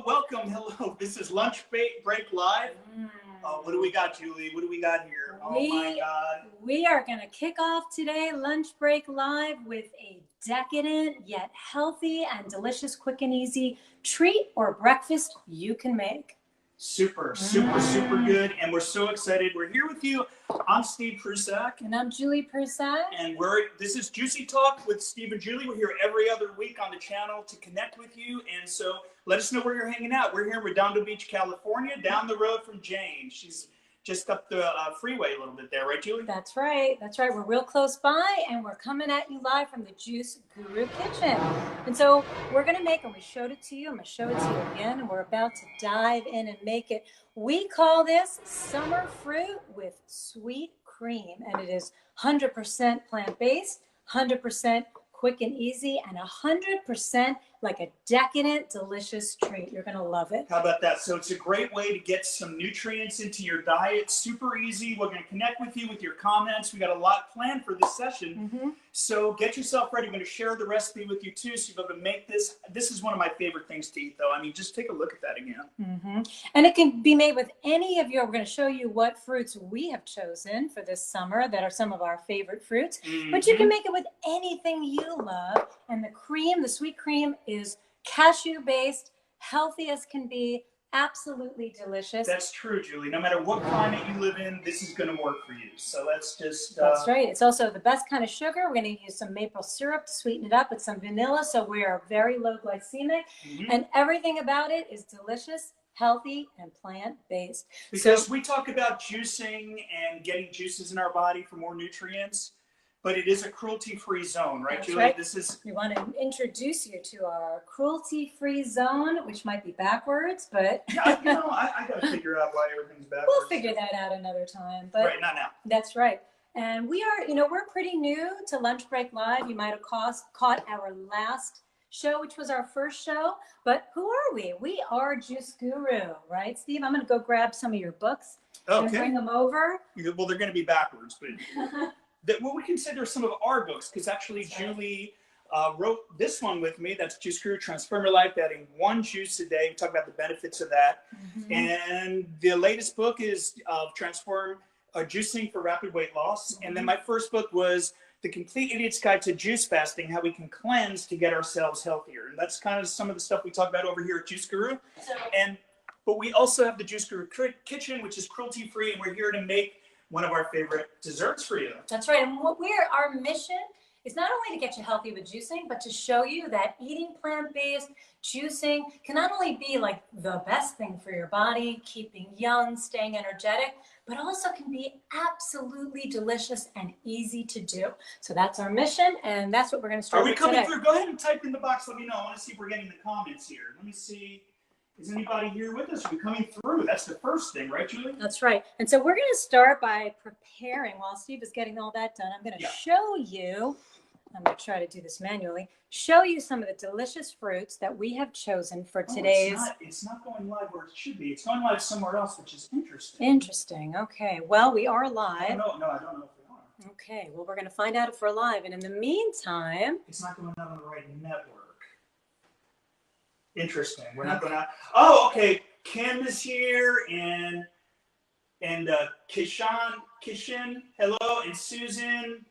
welcome. Hello. This is Lunch Break Live. What do we got, Julie? What do we got here? Oh my God. We are going to kick off today Lunch Break Live with a decadent yet healthy and delicious, quick and easy treat or breakfast you can make. Super good. And we're so excited. We're here with you. I'm Steve Prusak. And I'm Julie Prusak. And this is Juicy Talk with Steve and Julie. We're here every other week on the channel to connect with you. And so let us know where you're hanging out. We're here in Redondo Beach, California, down the road from Jane. She's just up the freeway a little bit there, right, Julie? That's right. That's right. We're real close by, and we're coming at you live from the Juice Guru Kitchen. And so we're going to make, and we showed it to you, I'm going to show it to you again, and we're about to dive in and make it. We call this summer fruit with sweet cream, and it is 100% plant-based, 100% quick and easy, and 100% like a decadent, delicious treat. You're going to love it. How about that? So it's a great way to get some nutrients into your diet. Super easy. We're going to connect with you with your comments. We got a lot planned for this session. So get yourself ready. I'm going to share the recipe with you too, so you'll be able to make this. This is one of my favorite things to eat, though. I mean, just take a look at that again. And it can be made with any of your, we're going to show you what fruits we have chosen for this summer that are some of our favorite fruits. But you can make it with anything you love. And the cream, the sweet cream, is cashew-based, healthy as can be, absolutely delicious. That's true, Julie. No matter what climate you live in, this is going to work for you. So let's just... That's right. It's also the best kind of sugar. We're going to use some maple syrup to sweeten it up with some vanilla, so we are very low glycemic. And everything about it is delicious, healthy, and plant-based. Because we talk about juicing and getting juices in our body for more nutrients, but it is a cruelty-free zone, right, Julie? Right. This is. We want to introduce you to our cruelty-free zone, which might be backwards, but I got to figure out why everything's backwards. We'll figure that out another time. But right, not now. That's right. And we are, we're pretty new to Lunch Break Live. You might have caught our last show, which was our first show. But who are we? We are Juice Guru, right, Steve? I'm going to go grab some of your books and bring them over. Well, they're going to be backwards, but what we consider some of our books, because actually Julie wrote this one with me. That's Juice Guru, Transform Your Life, adding one juice a day. We talk about the benefits of that. And the latest book is Transform Juicing for Rapid Weight Loss. And then my first book was The Complete Idiot's Guide to Juice Fasting, how we can cleanse to get ourselves healthier. And that's kind of some of the stuff we talk about over here at Juice Guru. But we also have the Juice Guru Kitchen, which is cruelty-free, and we're here to make one of our favorite desserts for you. That's right. And our mission is not only to get you healthy with juicing, but to show you that eating plant-based juicing can not only be like the best thing for your body, keeping young, staying energetic, but also can be absolutely delicious and easy to do. So that's our mission, and that's what we're going to start with today. Are we coming through? Go ahead and type in the box. Let me know. I want to see if we're getting the comments here. Let me see. Is anybody here with us? Are we coming through? That's the first thing, right, Julie? That's right. And so we're going to start by preparing. While Steve is getting all that done, I'm going to show you, I'm going to try to do this manually, show you some of the delicious fruits that we have chosen for today's... It's not going live where it should be. It's going live somewhere else, which is interesting. Interesting. Okay. Well, we are live. No, I don't know if we are. Okay. Well, we're going to find out if we're live. And in the meantime... It's not going out on the right network. Interesting. We're not going to. Oh, okay. Kim is here, and Kishan, hello, and Susan.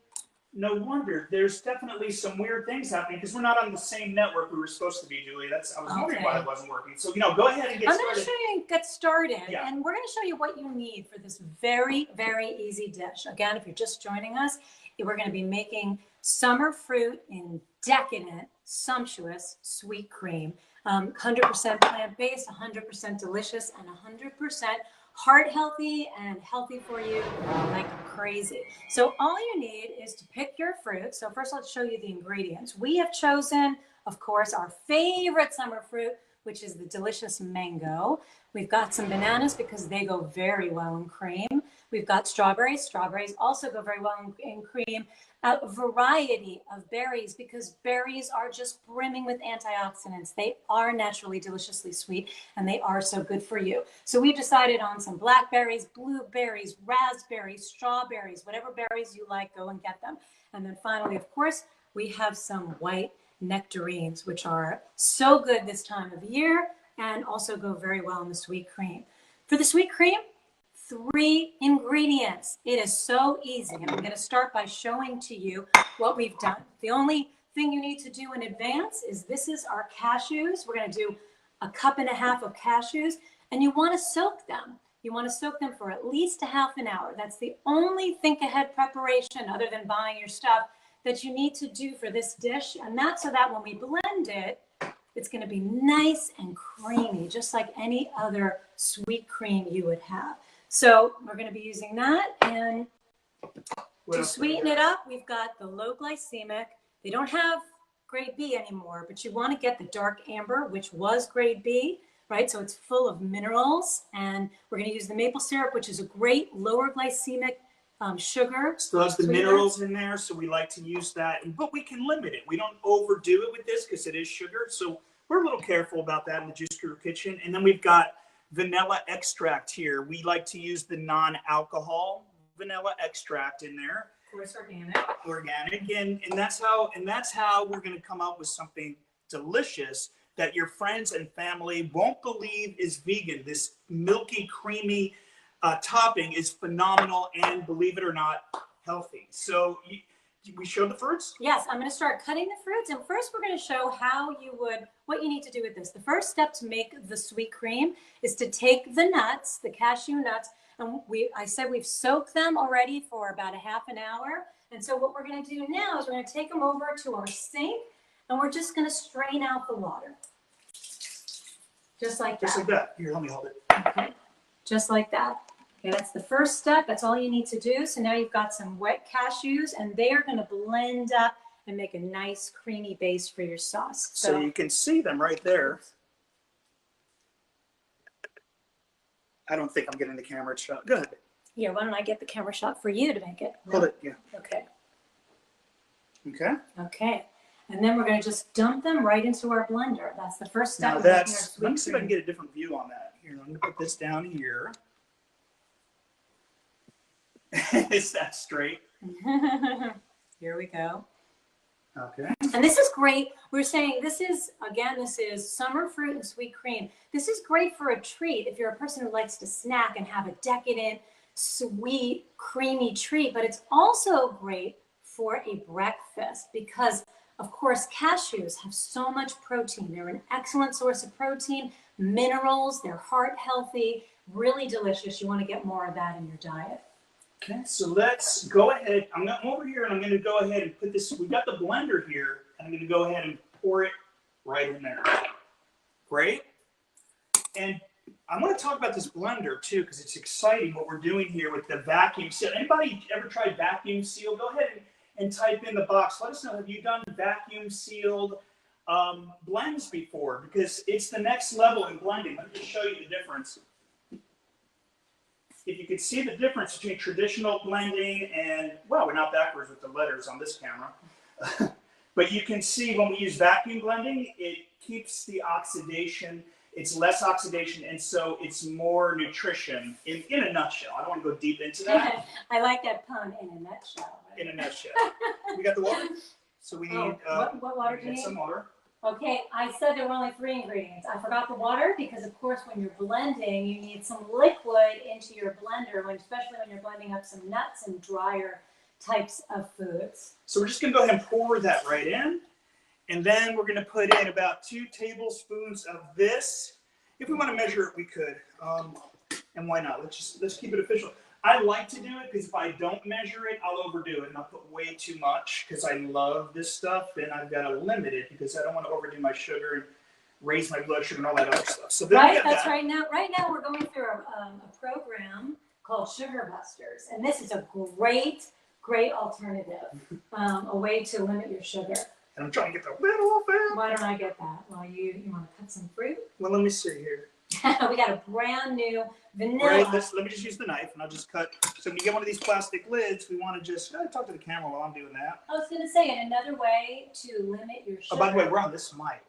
No wonder. There's definitely some weird things happening because we're not on the same network we were supposed to be, Julie. I was wondering why it wasn't working. So go ahead and get started. I'm going to show you and get started, and we're going to show you what you need for this very, very easy dish. Again, if you're just joining us, we're going to be making summer fruit in decadent, sumptuous sweet cream. 100% plant-based, 100% delicious, and 100% heart healthy and healthy for you like crazy. So all you need is to pick your fruit. So first let's show you the ingredients. We have chosen, of course, our favorite summer fruit, which is the delicious mango. We've got some bananas because they go very well in cream. We've got strawberries. Strawberries also go very well in cream. A variety of berries because berries are just brimming with antioxidants. They are naturally deliciously sweet and they are so good for you. So we've decided on some blackberries, blueberries, raspberries, strawberries, whatever berries you like, go and get them. And then finally, of course, we have some white nectarines, which are so good this time of year. and also go very well in the sweet cream. For the sweet cream, 3 ingredients. It is so easy. And I'm going to start by showing to you what we've done. The only thing you need to do in advance is this is our cashews. We're going to do 1.5 cups of cashews, and you want to soak them. You want to soak them for at least a half an hour. That's the only think ahead preparation other than buying your stuff that you need to do for this dish. And that's so that when we blend it, it's going to be nice and creamy, just like any other sweet cream you would have. So we're going to be using that. And to sweeten it up, we've got the low glycemic. They don't have grade B anymore, but you want to get the dark amber, which was grade B, right? So it's full of minerals. And we're going to use the maple syrup, which is a great lower glycemic sugar. Still has the minerals in there, so we like to use that. But we can limit it. We don't overdo it with this because it is sugar. So we're a little careful about that in the Juice Guru kitchen. And then we've got vanilla extract here. We like to use the non-alcohol vanilla extract in there. Of course, organic. Organic, and that's how we're going to come up with something delicious that your friends and family won't believe is vegan. This milky, creamy topping is phenomenal, and believe it or not, healthy. So we show the fruits? Yes, I'm going to start cutting the fruits, and first we're going to show what you need to do with this. The first step to make the sweet cream is to take the nuts, the cashew nuts, and I said we've soaked them already for about a half an hour. And so what we're going to do now is we're going to take them over to our sink, and we're just going to strain out the water. Just like that. Just like that. Here, let me hold it. Okay. Just like that. Okay, that's the first step. That's all you need to do. So now you've got some wet cashews, and they are going to blend up and make a nice creamy base for your sauce. So you can see them right there. I don't think I'm getting the camera shot. Go ahead. Here, why don't I get the camera shot for you to make it? Hold it, yeah. Okay. Okay. Okay. And then we're going to just dump them right into our blender. That's the first step. Now let me see if I can get a different view on that. Here, I'm going to put this down here. Is that straight? Here we go. Okay. And this is great. We're saying this is summer fruit and sweet cream. This is great for a treat if you're a person who likes to snack and have a decadent, sweet, creamy treat. But it's also great for a breakfast because, of course, cashews have so much protein. They're an excellent source of protein, minerals, they're heart healthy, really delicious. You want to get more of that in your diet. Okay, so let's go ahead. I'm over here and I'm going to go ahead and put this. We've got the blender here, and I'm going to go ahead and pour it right in there. Great. And I want to talk about this blender too because it's exciting what we're doing here with the vacuum seal. Anybody ever tried vacuum seal? Go ahead and type in the box. Let us know, have you done vacuum sealed blends before? Because it's the next level in blending. Let me just show you the difference. If you can see the difference between traditional blending and, well, we're not backwards with the letters on this camera. But you can see when we use vacuum blending, it keeps the oxidation. It's less oxidation, and so it's more nutrition in a nutshell. I don't want to go deep into that. I like that pun, in a nutshell. Right? In a nutshell. We got the water? So we need what water do you need? some water. Okay, I said there were only 3 ingredients. I forgot the water because, of course, when you're blending, you need some liquid into your blender, especially when you're blending up some nuts and drier types of foods. So we're just going to go ahead and pour that right in. And then we're going to put in about 2 tablespoons of this. If we want to measure it, we could. And why not? Let's keep it official. I like to do it because if I don't measure it, I'll overdo it and I'll put way too much because I love this stuff and I've got to limit it because I don't want to overdo my sugar and raise my blood sugar and all that other stuff. So right, that's right. Right now we're going through a program called Sugar Busters, and this is a great alternative, a way to limit your sugar. And I'm trying to get the lid off there. Why don't I get that? Well, you want to cut some fruit? Well, let me see here. We got a brand new vanilla. Right, let me just use the knife and I'll just cut. So when you get one of these plastic lids, we want to just talk to the camera while I'm doing that. I was going to say, and another way to limit your sugar. Oh, by the way, we're on this mic.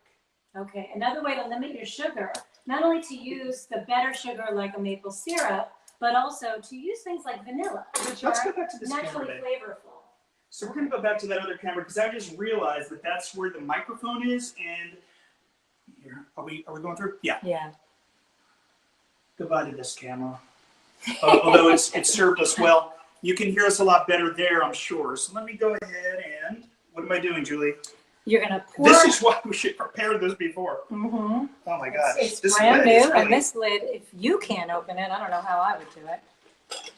Okay, another way to limit your sugar, not only to use the better sugar like a maple syrup, but also to use things like vanilla, which Let's are go back to this naturally camera, flavorful. So we're going to go back to that other camera because I just realized that that's where the microphone is, and Here, are we going through? Yeah. Yeah. Goodbye to this camera. Although it served us well. You can hear us a lot better there, I'm sure. So let me go ahead and, what am I doing, Julie? You're going to pour. This is why we should prepare this before. Mm-hmm. Oh my gosh. It's this brand new. really... And this lid, if you can't open it, I don't know how I would do it.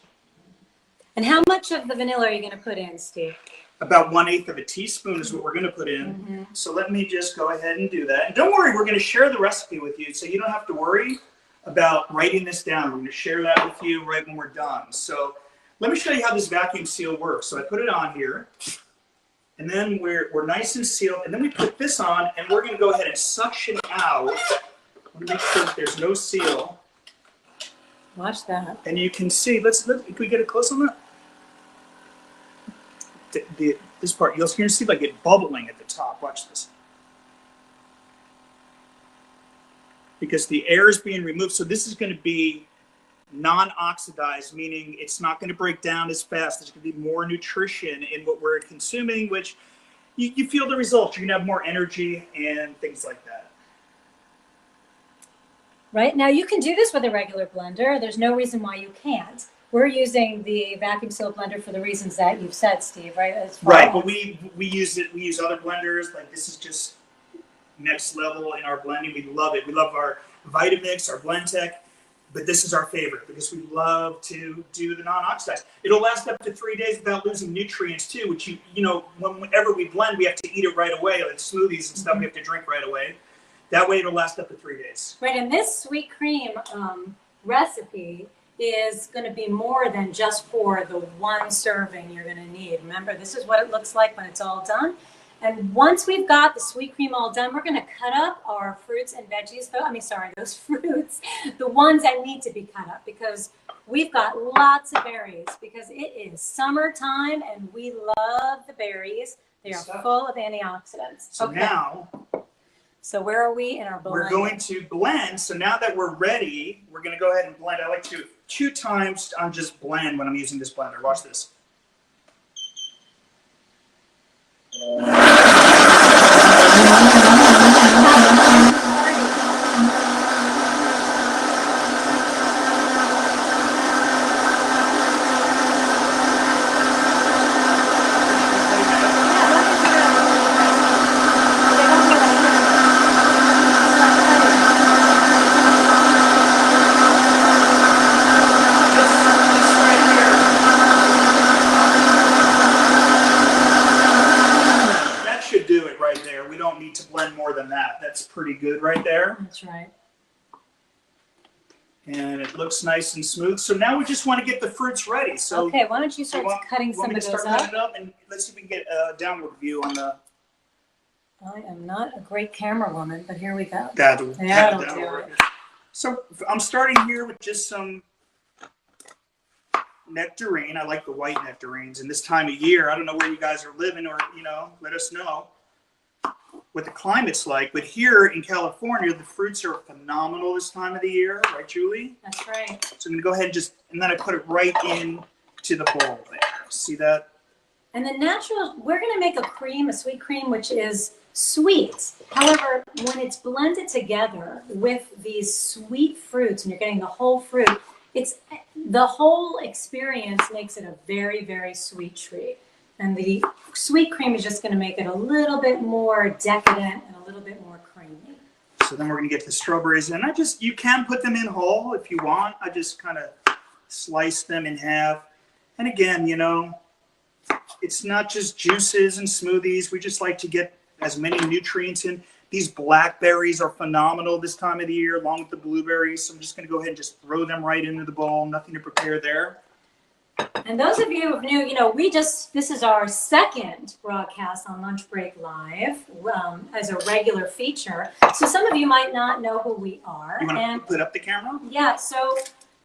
And how much of the vanilla are you going to put in, Steve? About 1/8 of a teaspoon is what we're going to put in. Mm-hmm. So let me just go ahead and do that. And don't worry, we're going to share the recipe with you, so you don't have to worry about writing this down. We're going to share that with you right when we're done. So let me show you how this vacuum seal works. So I put it on here, and then we're nice and sealed. And then we put this on, and we're going to go ahead and suction out. I want to make sure that there's no seal. Watch that. And you can see, can we get a close on that? This part, you're going to see like it bubbling at the top. Watch this. Because the air is being removed. So this is going to be non-oxidized, meaning it's not going to break down as fast. There's going to be more nutrition in what we're consuming, which you feel the results. You're going to have more energy and things like that. Right. Now you can do this with a regular blender. There's no reason why you can't. We're using the vacuum seal blender for the reasons that you've said, Steve, right? Right, but we use it. We use other blenders. Like this is just next level in our blending. We love it. We love our Vitamix, our Blendtec, but this is our favorite because we love to do the non-oxidized. It'll last up to 3 days without losing nutrients too, which you know, whenever we blend, we have to eat it right away. Like smoothies and stuff, we have to drink right away. That way it'll last up to 3 days. Right, and this sweet cream recipe is going to be more than just for the one serving you're going to need. Remember, this is what it looks like when it's all done. And once we've got the sweet cream all done, we're going to cut up our fruits and veggies. Those fruits, the ones that need to be cut up, because we've got lots of berries, because it is summertime and we love the berries. They are full of antioxidants. So now, so where are we in our blend? We're going to blend. So now that we're ready, we're going to go ahead and blend. I like to 2 times on just blend when I'm using this blender. Watch this. That's pretty good right there. That's right. And it looks nice and smooth. So now we just want to get the fruits ready. So okay, why don't you start cutting some of those up? And let's see if we can get a downward view on the... I am not a great camera woman, but here we go. That'll do it. So I'm starting here with just some nectarine. I like the white nectarines. And this time of year, I don't know where you guys are living, or, you know, let us know what the climate's like. But here in California, the fruits are phenomenal this time of the year, right, Julie? That's right. So I'm going to go ahead and then I put it right in to the bowl there. See that? And the natural, we're going to make a cream, a sweet cream, which is sweet. However, when it's blended together with these sweet fruits and you're getting the whole fruit, the whole experience makes it a very, very sweet treat. And the sweet cream is just going to make it a little bit more decadent and a little bit more creamy. So then we're going to get the strawberries in. You can put them in whole if you want. I just kind of slice them in half. And again, you know, it's not just juices and smoothies. We just like to get as many nutrients in. These blackberries are phenomenal this time of the year, along with the blueberries. So I'm just going to go ahead and just throw them right into the bowl. Nothing to prepare there. And those of you who knew, you know, this is our second broadcast on Lunch Break Live as a regular feature. So some of you might not know who we are. You want to put up the camera? Yeah, so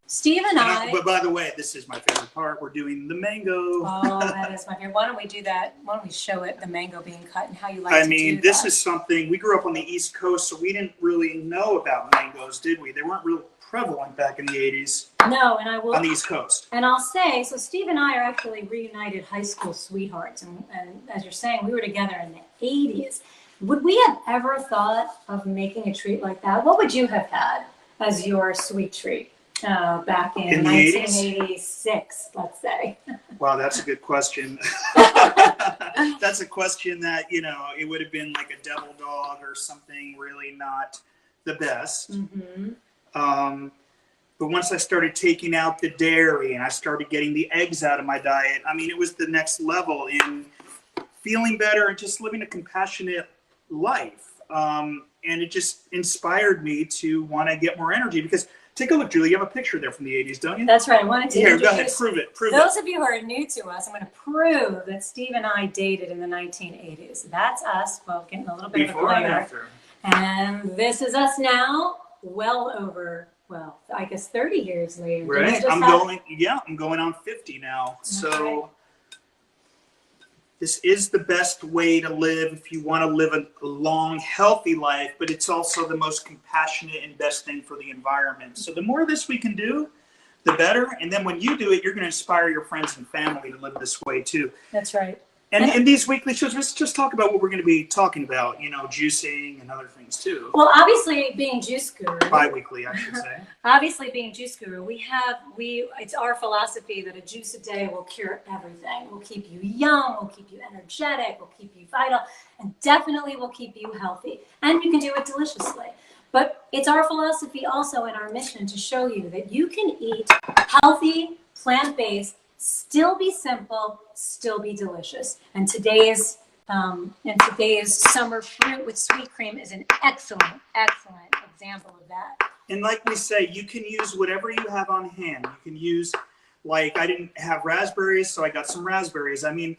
Steve and I. But by the way, this is my favorite part. We're doing the mango. Oh, that is my favorite. Why don't we do that? Why don't we show it, the mango being cut, and how you like to do that? I mean, this is something, we grew up on the East Coast, so we didn't really know about mangoes, did we? They weren't real prevalent back in the 80s. No, and I will. On the East Coast. And I'll say, so Steve and I are actually reunited high school sweethearts. And as you're saying, we were together in the 80s. Would we have ever thought of making a treat like that? What would you have had as your sweet treat back in 1986, let's say? Wow, that's a good question. That's a question that, you know, it would have been like a devil dog or something really not the best. But once I started taking out the dairy and I started getting the eggs out of my diet, I mean, it was the next level in feeling better and just living a compassionate life. And it just inspired me to want to get more energy because take a look, Julie, you have a picture there from the 80s, don't you? That's right. I wanted to Here, go ahead, prove it. Those of you who are new to us, I'm going to prove that Steve and I dated in the 1980s. That's us, well, getting a little bit Before of a and glare. after. And this is us now, well over, well, I guess 30 years later. Right. I'm going on 50 now. So this is the best way to live if you want to live a long, healthy life, but it's also the most compassionate and best thing for the environment. So the more of this we can do, the better. And then when you do it, you're going to inspire your friends and family to live this way too. That's right. And in these weekly shows, let's just talk about what we're going to be talking about, you know, juicing and other things too. Well, obviously being Juice Guru. Bi-weekly, I should say. Obviously being Juice Guru, it's our philosophy that a juice a day will cure everything. Will keep you young, will keep you energetic, will keep you vital, and definitely will keep you healthy. And you can do it deliciously. But it's our philosophy also in our mission to show you that you can eat healthy, plant-based, still be simple, still be delicious. And today's summer fruit with sweet cream is an excellent example of that. And like we say, you can use whatever you have on hand. You can use, like, I didn't have raspberries, so I got some raspberries. I mean,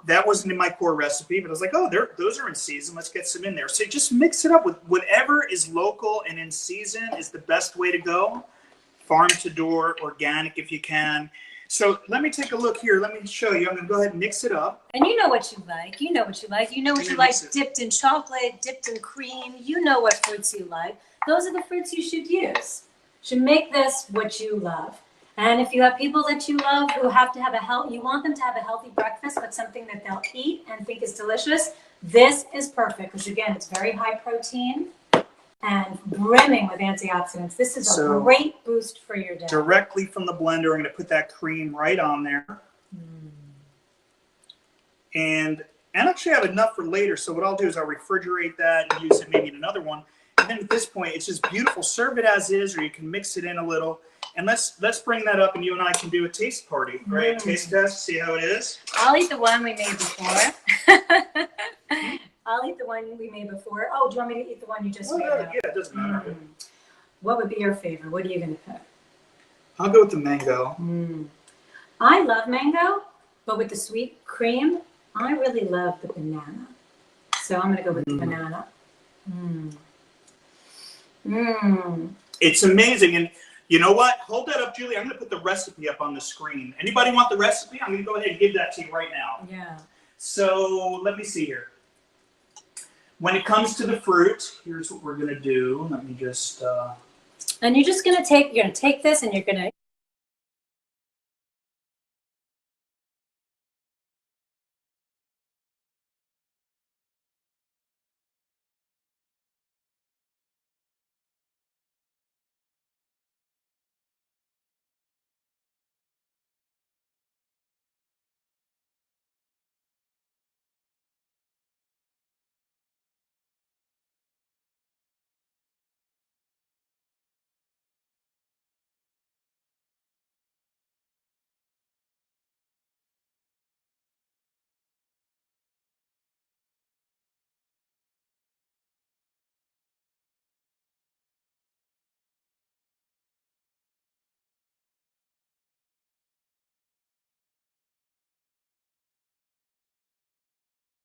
that wasn't in my core recipe, but I was like, oh, those are in season. Let's get some in there. So just mix it up with whatever is local and in season is the best way to go. Farm to door, organic if you can. So let me take a look here. Let me show you. I'm going to go ahead and mix it up. And you know what you like. You know what you like. You know what you like dipped in chocolate, dipped in cream. You know what fruits you like. Those are the fruits you should use. You should make this what you love. And if you have people that you love who have to have you want them to have a healthy breakfast, but something that they'll eat and think is delicious, this is perfect. Because again, it's very high protein and brimming with antioxidants. This is a great boost for your day. Directly from the blender, I'm going to put that cream right on there. And actually I have enough for later, so what I'll do is I'll refrigerate that and use it maybe in another one. And then at this point, it's just beautiful. Serve it as is, or you can mix it in a little. And let's bring that up, and you and I can do a taste party, right? Taste test, see how it is. I'll eat the one we made before. I'll eat the one we made before. Oh, do you want me to eat the one you just made? Yeah, it doesn't matter. What would be your favorite? What are you going to pick? I'll go with the mango. I love mango, but with the sweet cream, I really love the banana. So I'm going to go with the banana. It's amazing. And you know what? Hold that up, Julie. I'm going to put the recipe up on the screen. Anybody want the recipe? I'm going to go ahead and give that to you right now. Yeah. So let me see here. When it comes to the fruit, here's what we're going to do. Let me just... And you're just going to take this and you're going to...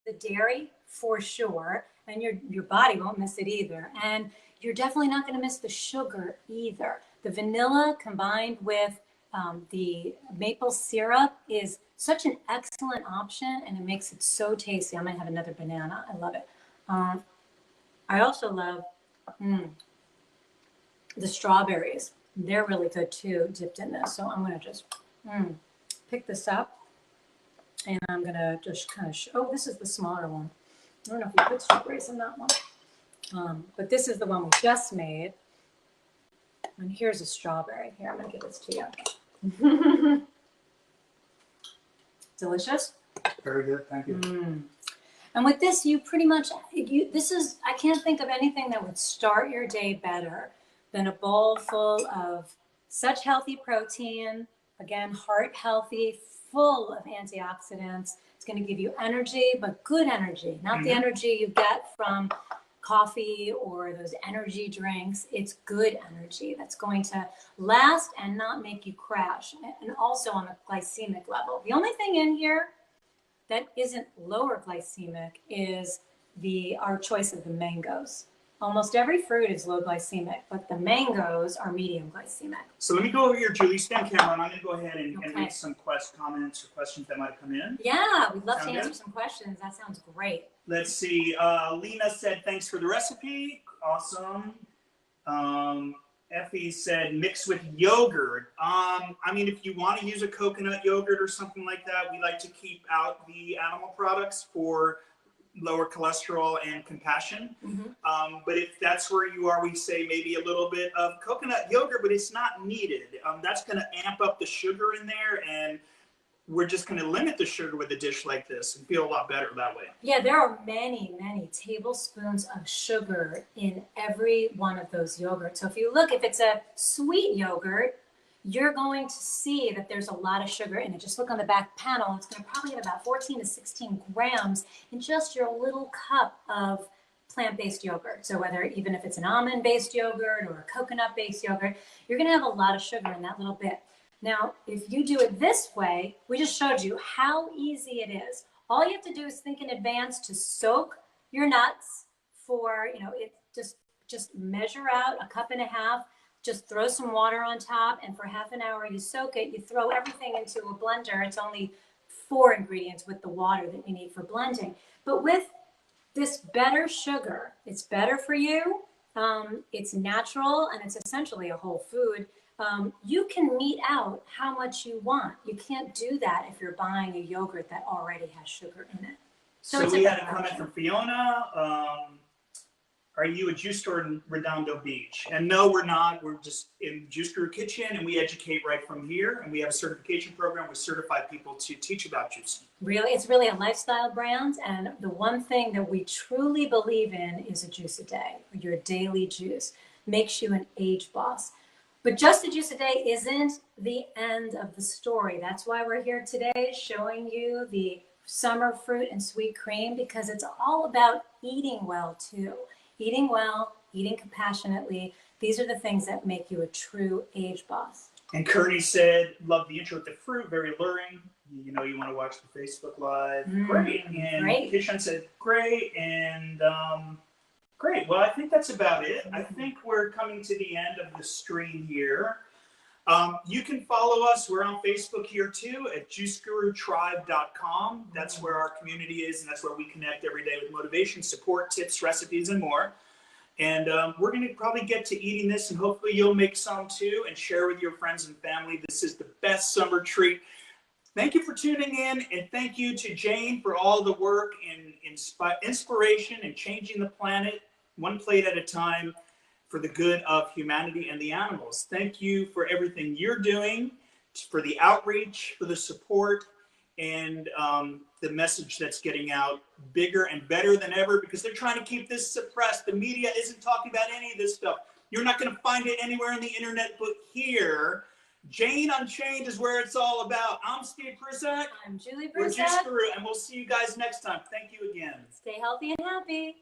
The dairy for sure, and your body won't miss it either. And you're definitely not going to miss the sugar either. The vanilla combined with the maple syrup is such an excellent option, and it makes it so tasty. I'm going to have another banana. I love it. I also love the strawberries. They're really good too, dipped in this. So I'm going to just pick this up. And I'm going to just kind of oh, this is the smaller one. I don't know if you put strawberries in that one. But this is the one we just made. And here's a strawberry. Here, I'm going to give this to you. Delicious. Very good. Thank you. And with this, you pretty much, I can't think of anything that would start your day better than a bowl full of such healthy protein, again, heart healthy, full of antioxidants. It's going to give you energy, but good energy, not the energy you get from coffee or those energy drinks. It's good energy that's going to last and not make you crash, and also on a glycemic level. The only thing in here that isn't lower glycemic is our choice of the mangoes. Almost every fruit is low glycemic, but the mangoes are medium glycemic. So let me go over here, Julie. Stand camera, and I'm going to go ahead and read some comments or questions that might have come in. Yeah, we'd love to answer some questions. That sounds great. Let's see. Lena said, thanks for the recipe. Awesome. Effie said, mix with yogurt. I mean, if you want to use a coconut yogurt or something like that, we like to keep out the animal products for lower cholesterol and compassion. But if that's where you are, we say maybe a little bit of coconut yogurt, but it's not needed. That's going to amp up the sugar in there, and we're just going to limit the sugar with a dish like this and feel a lot better that way. Yeah, there are many, many tablespoons of sugar in every one of those yogurts. So if you look, if it's a sweet yogurt, you're going to see that there's a lot of sugar in it. Just look on the back panel. It's going to probably have about 14 to 16 grams in just your little cup of plant-based yogurt. So even if it's an almond-based yogurt or a coconut-based yogurt, you're going to have a lot of sugar in that little bit. Now, if you do it this way, we just showed you how easy it is. All you have to do is think in advance to soak your nuts for, just measure out a cup and a half. Just throw some water on top, and for half an hour you soak it. You throw everything into a blender. It's only 4 ingredients with the water that you need for blending. But with this better sugar, it's better for you. It's natural, and it's essentially a whole food. You can mete out how much you want. You can't do that if you're buying a yogurt that already has sugar in it. So we had a comment from Fiona. Are you a juice store in Redondo Beach? And no, we're not. We're just in Juice Guru Kitchen, and we educate right from here. And we have a certification program with certified people to teach about juicing. Really, it's really a lifestyle brand. And the one thing that we truly believe in is a juice a day. Your daily juice makes you an age boss. But just a juice a day isn't the end of the story. That's why we're here today, showing you the summer fruit and sweet cream, because it's all about eating well too. Eating well, eating compassionately. These are the things that make you a true age boss. And Kearney said, love the intro with the fruit, very alluring. You know, you want to watch the Facebook Live. Great. And Kishan said, great. And great. Well, I think that's about it. I think we're coming to the end of the stream here. You can follow us. We're on Facebook here too at juicegurutribe.com. That's where our community is, and that's where we connect every day with motivation, support, tips, recipes, and more. And we're going to probably get to eating this, and hopefully you'll make some too and share with your friends and family. This is the best summer treat. Thank you for tuning in, and thank you to Jane for all the work and inspiration and changing the planet one plate at a time, for the good of humanity and the animals. Thank you for everything you're doing, for the outreach, for the support, and the message that's getting out bigger and better than ever, because they're trying to keep this suppressed. The media isn't talking about any of this stuff. You're not going to find it anywhere on the internet but here. Jane Unchained is where it's all about. I'm Steve Prusak. I'm Julie Prusak. We're Juice Guru, and we'll see you guys next time. Thank you again. Stay healthy and happy.